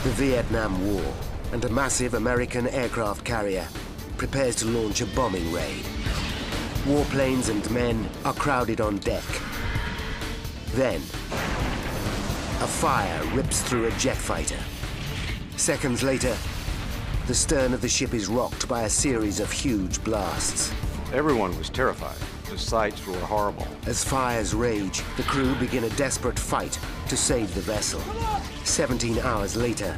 The Vietnam War, and a massive American aircraft carrier prepares to launch a bombing raid. Warplanes and men are crowded on deck. Then, a fire rips through a jet fighter. Seconds later, the stern of the ship is rocked by a series of huge blasts. Everyone was terrified. The sights were horrible. As fires rage, the crew begin a desperate fight to save the vessel. 17 hours later,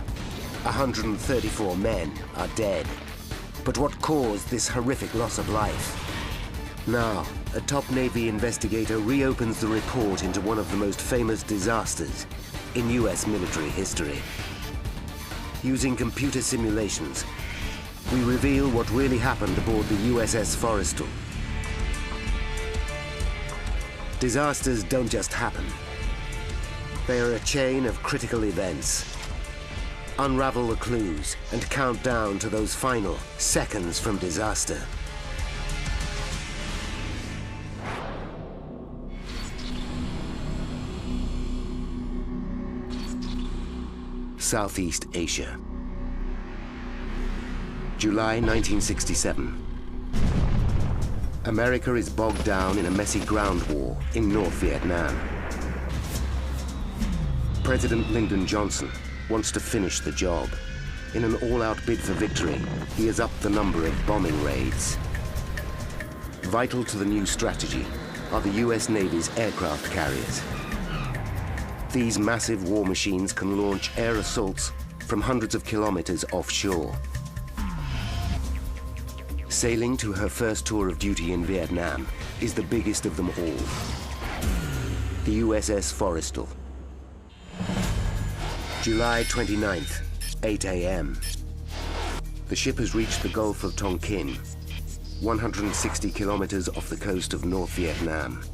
134 men are dead. But what caused this horrific loss of life? Now, a top Navy investigator reopens the report into one of the most famous disasters in US military history. Using computer simulations, we reveal what really happened aboard the USS Forrestal. Disasters don't just happen. They are a chain of critical events. Unravel the clues and count down to those final seconds from disaster. Southeast Asia. July 1967. America is bogged down in a messy ground war in North Vietnam. President Lyndon Johnson wants to finish the job. In an all-out bid for victory, he has upped the number of bombing raids. Vital to the new strategy are the US Navy's aircraft carriers. These massive war machines can launch air assaults from hundreds of kilometers offshore. Sailing to her first tour of duty in Vietnam is the biggest of them all, the USS Forrestal. July 29th, 8 a.m. The ship has reached the Gulf of Tonkin, 160 kilometers off the coast of North Vietnam.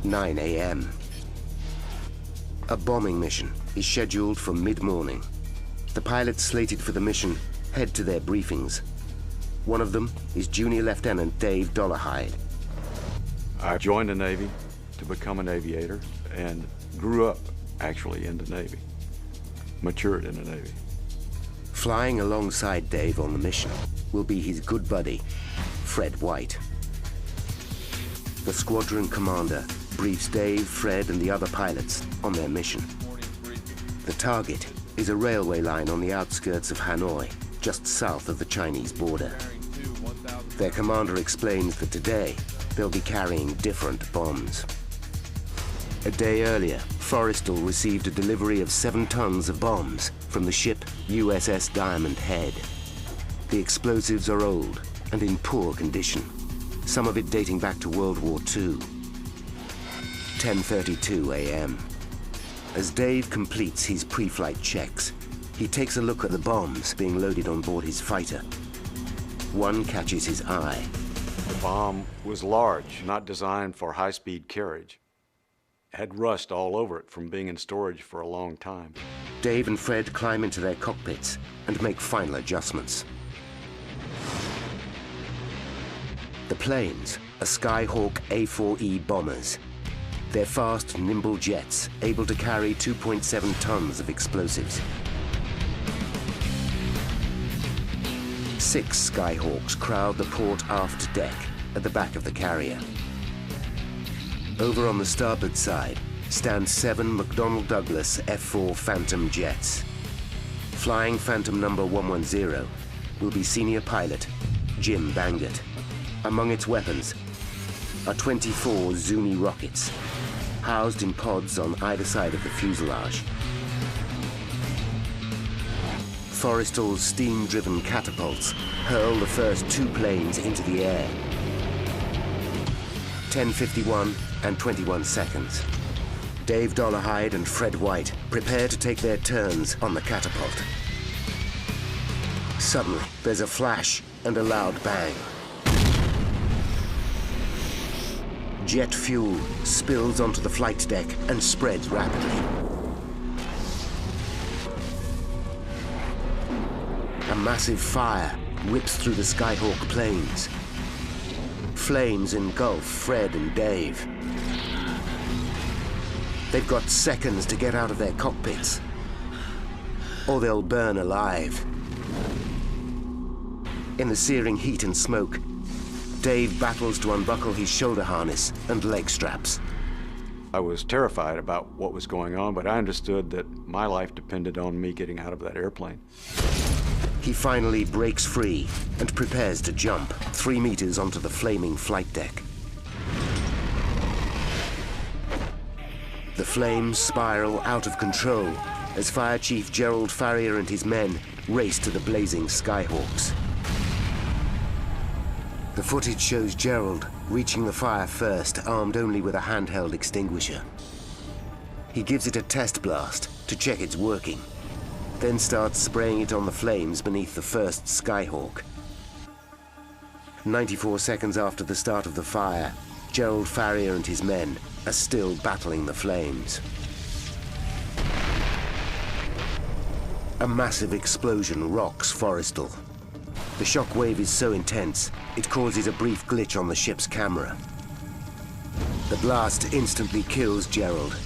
9 a.m. A bombing mission is scheduled for mid-morning. The pilots slated for the mission head to their briefings. One of them is Junior Lieutenant Dave Dollarhide. I joined the Navy to become an aviator and grew up actually in the Navy, matured in the Navy. Flying alongside Dave on the mission will be his good buddy, Fred White. The squadron commander briefs Dave, Fred, and the other pilots on their mission. The target is a railway line on the outskirts of Hanoi, just south of the Chinese border. Their commander explains that today they'll be carrying different bombs. A day earlier, Forrestal received a delivery of 7 tons of bombs from the ship USS Diamond Head. The explosives are old and in poor condition, some of it dating back to World War II. 10:32 a.m. As Dave completes his pre-flight checks, he takes a look at the bombs being loaded on board his fighter. One catches his eye. The bomb was large, not designed for high-speed carriage. It had rust all over it from being in storage for a long time. Dave and Fred climb into their cockpits and make final adjustments. The planes are Skyhawk A4E bombers. They're fast, nimble jets, able to carry 2.7 tons of explosives. 6 Skyhawks crowd the port aft deck at the back of the carrier. Over on the starboard side stand 7 McDonnell Douglas F-4 Phantom jets. Flying Phantom number 110 will be senior pilot Jim Bangert. Among its weapons are 24 Zuni rockets, housed in pods on either side of the fuselage. Forrestal's steam-driven catapults hurl the first 2 planes into the air. 10:51 and 21 seconds. Dave Dollarhide and Fred White prepare to take their turns on the catapult. Suddenly, there's a flash and a loud bang. Jet fuel spills onto the flight deck and spreads rapidly. A massive fire rips through the Skyhawk planes. Flames engulf Fred and Dave. They've got seconds to get out of their cockpits or they'll burn alive. In the searing heat and smoke, Dave battles to unbuckle his shoulder harness and leg straps. I was terrified about what was going on, but I understood that my life depended on me getting out of that airplane. He finally breaks free and prepares to jump 3 meters onto the flaming flight deck. The flames spiral out of control as Fire Chief Gerald Farrier and his men race to the blazing Skyhawks. The footage shows Gerald reaching the fire first, armed only with a handheld extinguisher. He gives it a test blast to check it's working, then starts spraying it on the flames beneath the first Skyhawk. 94 seconds after the start of the fire, Gerald Farrier and his men are still battling the flames. A massive explosion rocks Forrestal. The shock wave is so intense, it causes a brief glitch on the ship's camera. The blast instantly kills Gerald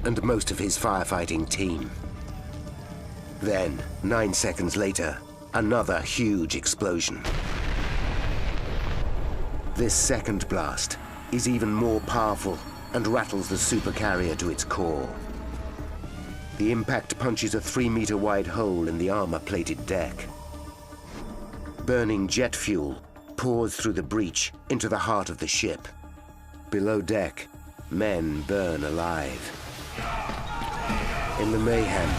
and most of his firefighting team. Then, 9 seconds later, another huge explosion. This second blast is even more powerful and rattles the supercarrier to its core. The impact punches a 3-meter wide hole in the armor-plated deck. Burning jet fuel pours through the breach into the heart of the ship. Below deck, men burn alive. In the mayhem,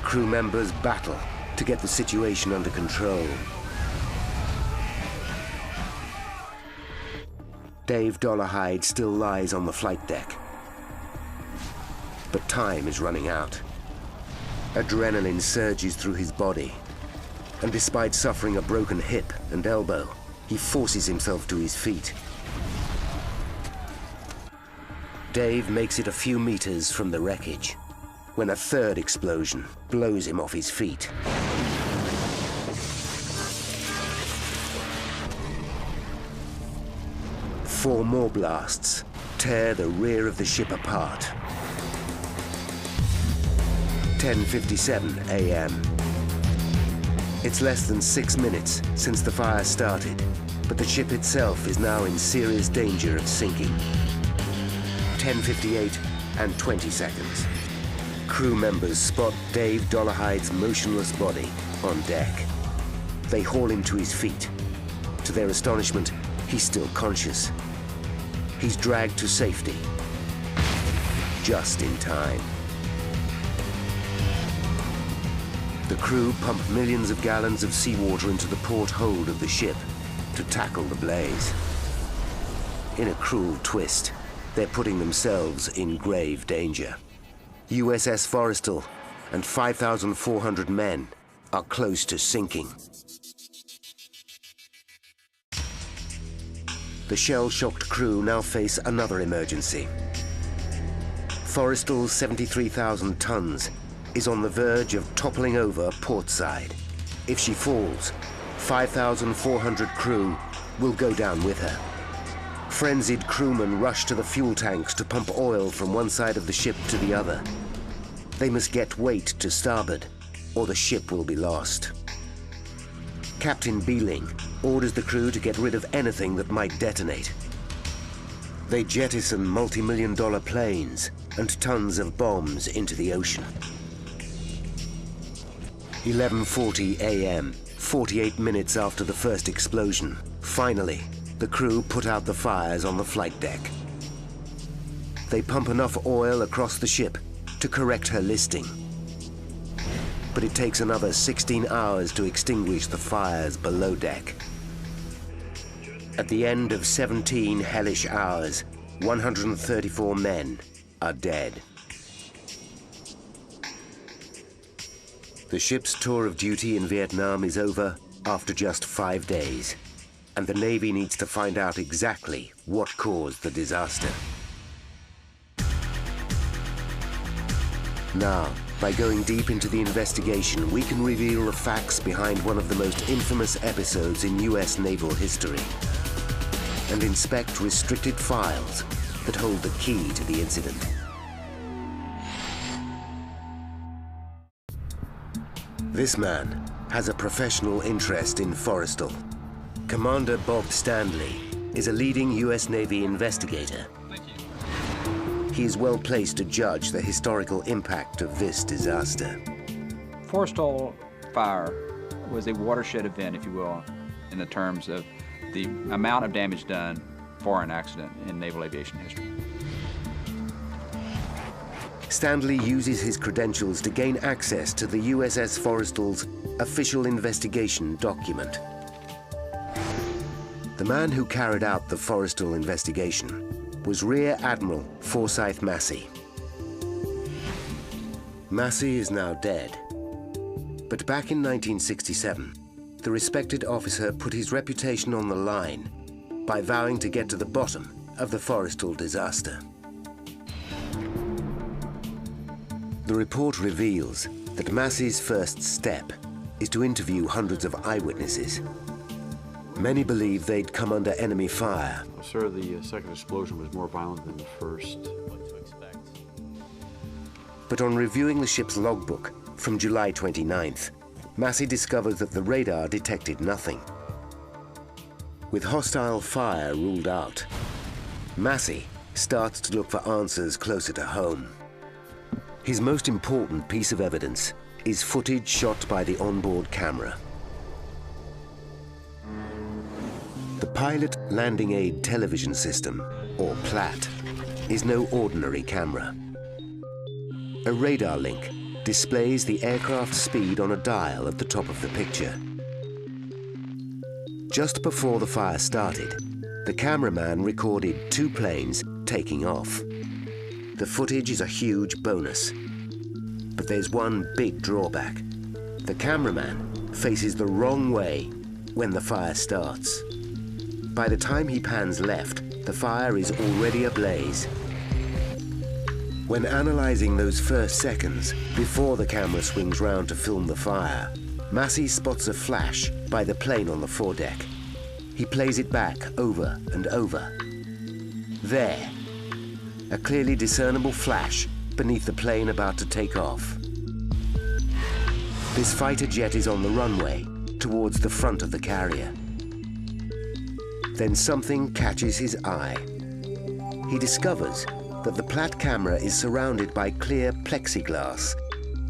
crew members battle to get the situation under control. Dave Dollarhide still lies on the flight deck. But time is running out. Adrenaline surges through his body, and despite suffering a broken hip and elbow, he forces himself to his feet. Dave makes it a few meters from the wreckage, when a third explosion blows him off his feet. Four more blasts tear the rear of the ship apart. 10:57 a.m. It's less than 6 minutes since the fire started, but the ship itself is now in serious danger of sinking. 10:58 and 20 seconds. Crew members spot Dave Dollarhide's motionless body on deck. They haul him to his feet. To their astonishment, he's still conscious. He's dragged to safety, just in time. The crew pump millions of gallons of seawater into the port hold of the ship to tackle the blaze. In a cruel twist, they're putting themselves in grave danger. USS Forrestal and 5,400 men are close to sinking. The shell-shocked crew now face another emergency. Forrestal's 73,000 tons is on the verge of toppling over portside. If she falls, 5,400 crew will go down with her. Frenzied crewmen rush to the fuel tanks to pump oil from one side of the ship to the other. They must get weight to starboard, or the ship will be lost. Captain Beeling orders the crew to get rid of anything that might detonate. They jettison multi-million-dollar planes and tons of bombs into the ocean. 11:40 a.m., 48 minutes after the first explosion. Finally, the crew put out the fires on the flight deck. They pump enough oil across the ship to correct her listing. But it takes another 16 hours to extinguish the fires below deck. At the end of 17 hellish hours, 134 men are dead. The ship's tour of duty in Vietnam is over after just 5 days, and the Navy needs to find out exactly what caused the disaster. Now, by going deep into the investigation, we can reveal the facts behind one of the most infamous episodes in US naval history, and inspect restricted files that hold the key to the incident. This man has a professional interest in Forrestal. Commander Bob Stanley is a leading US Navy investigator. He is well placed to judge the historical impact of this disaster. Forrestal fire was a watershed event, if you will, in the terms of the amount of damage done for an accident in naval aviation history. Stanley uses his credentials to gain access to the USS Forrestal's official investigation document. The man who carried out the Forrestal investigation was Rear Admiral Forsyth Massey. Massey is now dead, but back in 1967, the respected officer put his reputation on the line by vowing to get to the bottom of the Forrestal disaster. The report reveals that Massey's first step is to interview hundreds of eyewitnesses. Many believe they'd come under enemy fire. Well, sir, the second explosion was more violent than the first. What to expect. But on reviewing the ship's logbook from July 29th, Massey discovers that the radar detected nothing. With hostile fire ruled out, Massey starts to look for answers closer to home. His most important piece of evidence is footage shot by the onboard camera. The Pilot Landing Aid Television System, or PLAT, is no ordinary camera. A radar link displays the aircraft's speed on a dial at the top of the picture. Just before the fire started, the cameraman recorded 2 planes taking off. The footage is a huge bonus. But there's one big drawback. The cameraman faces the wrong way when the fire starts. By the time he pans left, the fire is already ablaze. When analyzing those first seconds before the camera swings round to film the fire, Massey spots a flash by the plane on the foredeck. He plays it back over and over. There, a clearly discernible flash beneath the plane about to take off. This fighter jet is on the runway towards the front of the carrier. Then something catches his eye. He discovers that the PLAT camera is surrounded by clear plexiglass,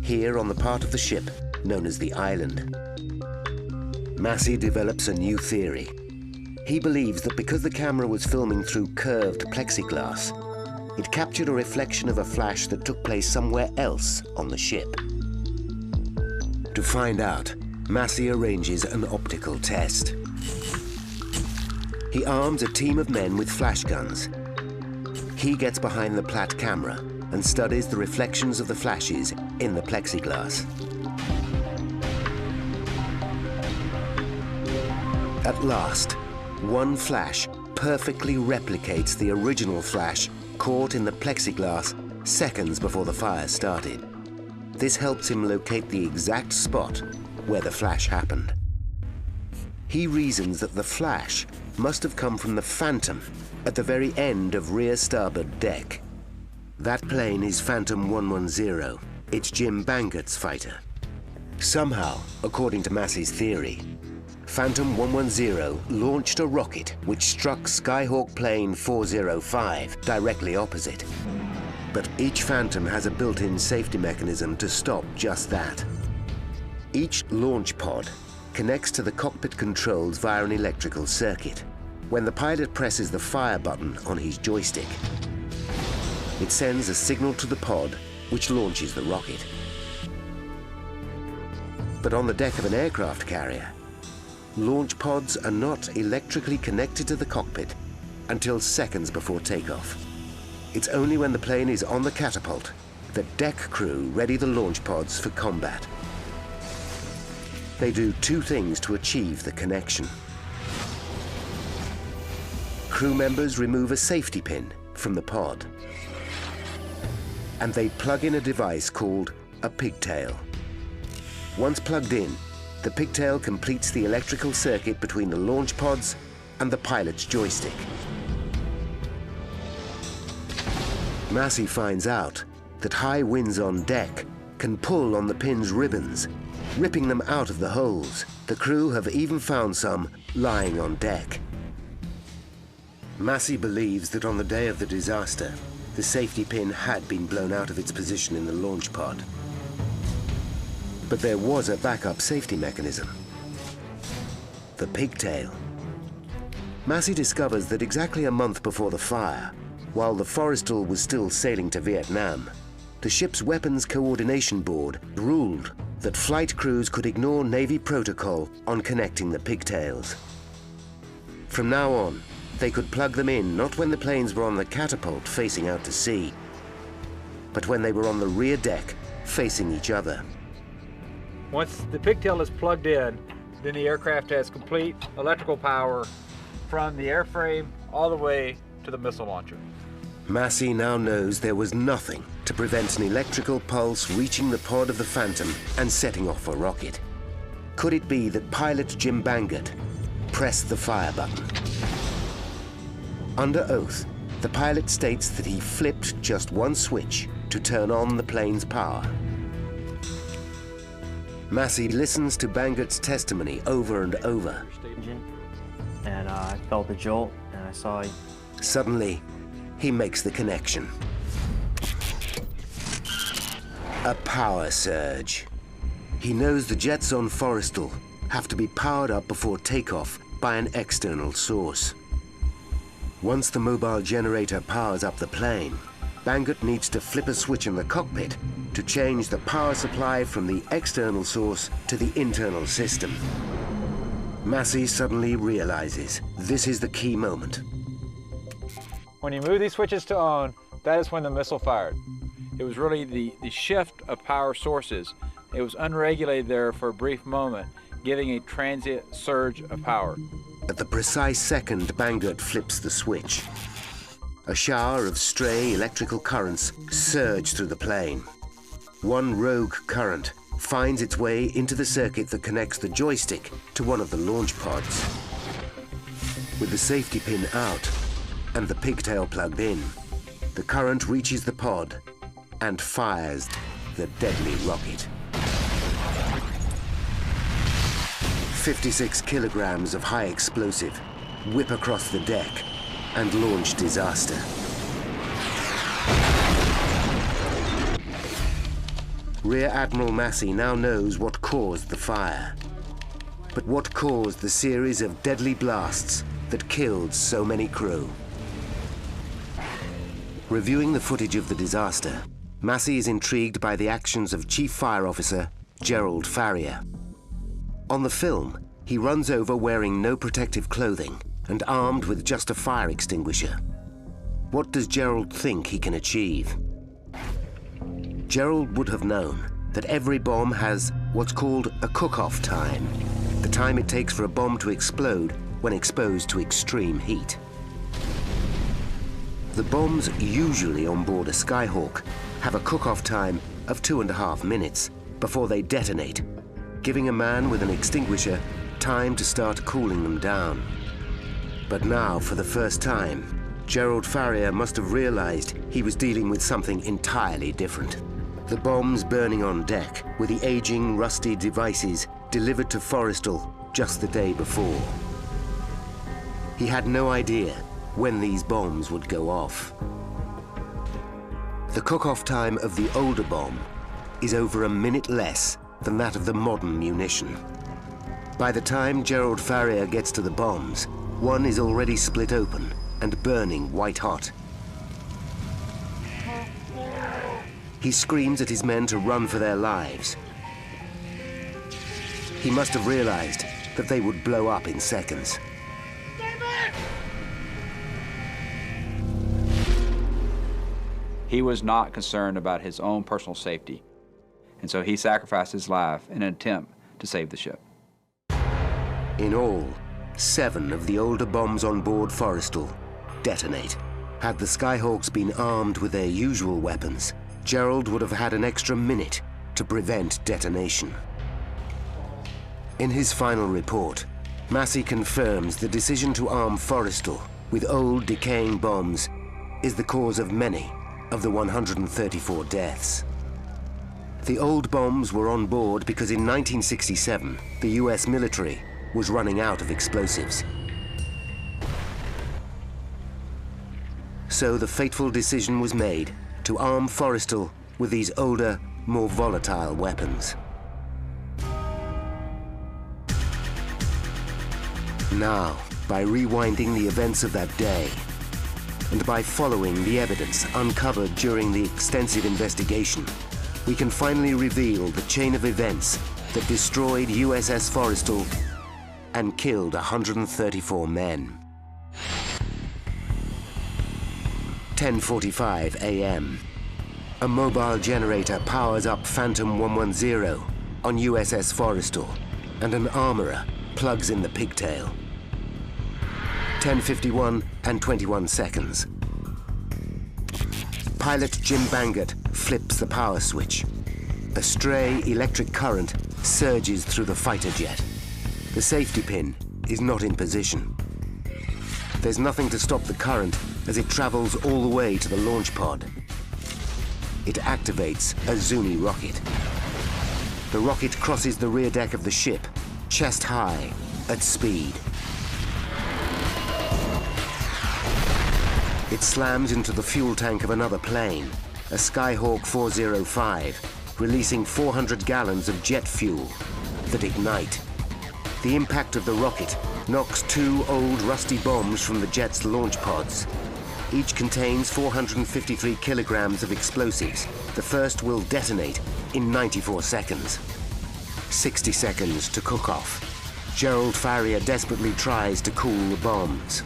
here on the part of the ship known as the island. Massey develops a new theory. He believes that because the camera was filming through curved plexiglass, it captured a reflection of a flash that took place somewhere else on the ship. To find out, Massey arranges an optical test. He arms a team of men with flash guns. He gets behind the PLAT camera and studies the reflections of the flashes in the plexiglass. At last, one flash perfectly replicates the original flash caught in the plexiglass seconds before the fire started. This helps him locate the exact spot where the flash happened. He reasons that the flash must have come from the Phantom at the very end of rear starboard deck. That plane is Phantom 110. It's Jim Bangert's fighter. Somehow, according to Massey's theory, Phantom 110 launched a rocket which struck Skyhawk plane 405 directly opposite. But each Phantom has a built-in safety mechanism to stop just that. Each launch pod connects to the cockpit controls via an electrical circuit. When the pilot presses the fire button on his joystick, it sends a signal to the pod which launches the rocket. But on the deck of an aircraft carrier, launch pods are not electrically connected to the cockpit until seconds before takeoff. It's only when the plane is on the catapult that deck crew ready the launch pods for combat. They do 2 things to achieve the connection. Crew members remove a safety pin from the pod, and they plug in a device called a pigtail. Once plugged in, the pigtail completes the electrical circuit between the launch pods and the pilot's joystick. Massey finds out that high winds on deck can pull on the pin's ribbons ripping them out of the holes. The crew have even found some lying on deck. Massey believes that on the day of the disaster, the safety pin had been blown out of its position in the launch pod. But there was a backup safety mechanism. The pigtail. Massey discovers that exactly a month before the fire, while the Forrestal was still sailing to Vietnam, the ship's weapons coordination board ruled that flight crews could ignore Navy protocol on connecting the pigtails. From now on, they could plug them in not when the planes were on the catapult facing out to sea, but when they were on the rear deck facing each other. Once the pigtail is plugged in, then the aircraft has complete electrical power from the airframe all the way to the missile launcher. Massey now knows there was nothing to prevent an electrical pulse reaching the pod of the Phantom and setting off a rocket. Could it be that pilot Jim Bangert pressed the fire button? Under oath, the pilot states that he flipped just one switch to turn on the plane's power. Massey listens to Bangert's testimony over and over. And I felt the jolt, and I saw... Suddenly, he makes the connection. A power surge. He knows the jets on Forrestal have to be powered up before takeoff by an external source. Once the mobile generator powers up the plane, Bangert needs to flip a switch in the cockpit to change the power supply from the external source to the internal system. Massey suddenly realizes this is the key moment. When you move these switches to on, that is when the missile fired. It was really the shift of power sources. It was unregulated there for a brief moment, giving a transient surge of power. At the precise second Bangert flips the switch, a shower of stray electrical currents surge through the plane. One rogue current finds its way into the circuit that connects the joystick to one of the launch pods. With the safety pin out and the pigtail plugged in, the current reaches the pod and fires the deadly rocket. 56 kilograms of high explosive whip across the deck and launch disaster. Rear Admiral Massey now knows what caused the fire. But what caused the series of deadly blasts that killed so many crew? Reviewing the footage of the disaster, Massey is intrigued by the actions of Chief Fire Officer Gerald Farrier. On the film, he runs over wearing no protective clothing and armed with just a fire extinguisher. What does Gerald think he can achieve? Gerald would have known that every bomb has what's called a cook-off time, the time it takes for a bomb to explode when exposed to extreme heat. The bombs usually on board a Skyhawk have a cook-off time of 2.5 minutes before they detonate, giving a man with an extinguisher time to start cooling them down. But now, for the first time, Gerald Farrier must have realized he was dealing with something entirely different. The bombs burning on deck were the aging, rusty devices delivered to Forrestal just the day before. He had no idea when these bombs would go off. The cook-off time of the older bomb is over a minute less than that of the modern munition. By the time Gerald Farrier gets to the bombs, one is already split open and burning white-hot. He screams at his men to run for their lives. He must have realized that they would blow up in seconds. He was not concerned about his own personal safety, and so he sacrificed his life in an attempt to save the ship. In all, 7 of the older bombs on board Forrestal detonate. Had the Skyhawks been armed with their usual weapons, Gerald would have had an extra minute to prevent detonation. In his final report, Massey confirms the decision to arm Forrestal with old, decaying bombs is the cause of many of the 134 deaths. The old bombs were on board because in 1967, the US military was running out of explosives. So the fateful decision was made to arm Forrestal with these older, more volatile weapons. Now, by rewinding the events of that day, and by following the evidence uncovered during the extensive investigation, we can finally reveal the chain of events that destroyed USS Forrestal and killed 134 men. 10:45 a.m. A mobile generator powers up Phantom 110 on USS Forrestal, and an armorer plugs in the pigtail. 10:51 and 21 seconds. Pilot Jim Bangert flips the power switch. A stray electric current surges through the fighter jet. The safety pin is not in position. There's nothing to stop the current as it travels all the way to the launch pod. It activates a Zuni rocket. The rocket crosses the rear deck of the ship, chest high, at speed. It slams into the fuel tank of another plane, a Skyhawk 405, releasing 400 gallons of jet fuel that ignite. The impact of the rocket knocks two old rusty bombs from the jet's launch pods. Each contains 453 kilograms of explosives. The first will detonate in 94 seconds. 60 seconds to cook off. Gerald Farrier desperately tries to cool the bombs.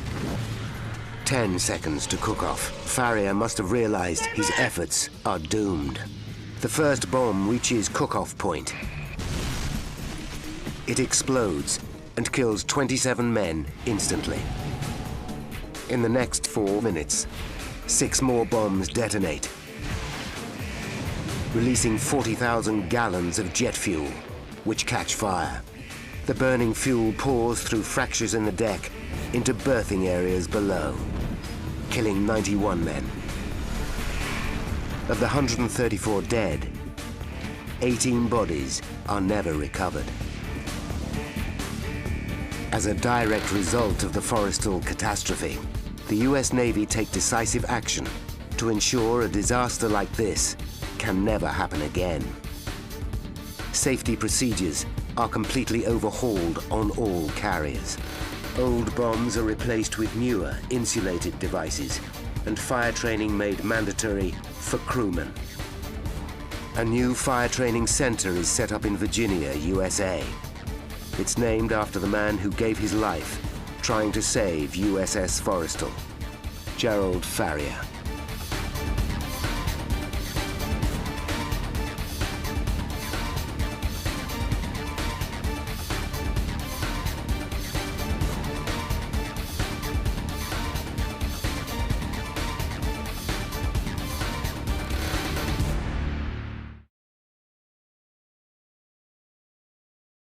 10 seconds to cook off. Farrier must have realized his efforts are doomed. The first bomb reaches cook-off point. It explodes and kills 27 men instantly. In the next 4 minutes, 6 more bombs detonate, releasing 40,000 gallons of jet fuel, which catch fire. The burning fuel pours through fractures in the deck into berthing areas below, killing 91 men. Of the 134 dead, 18 bodies are never recovered. As a direct result of the Forrestal catastrophe, the US Navy take decisive action to ensure a disaster like this can never happen again. Safety procedures are completely overhauled on all carriers. Old bombs are replaced with newer, insulated devices, and fire training made mandatory for crewmen. A new fire training center is set up in Virginia, USA. It's named after the man who gave his life trying to save USS Forrestal, Gerald Farrier.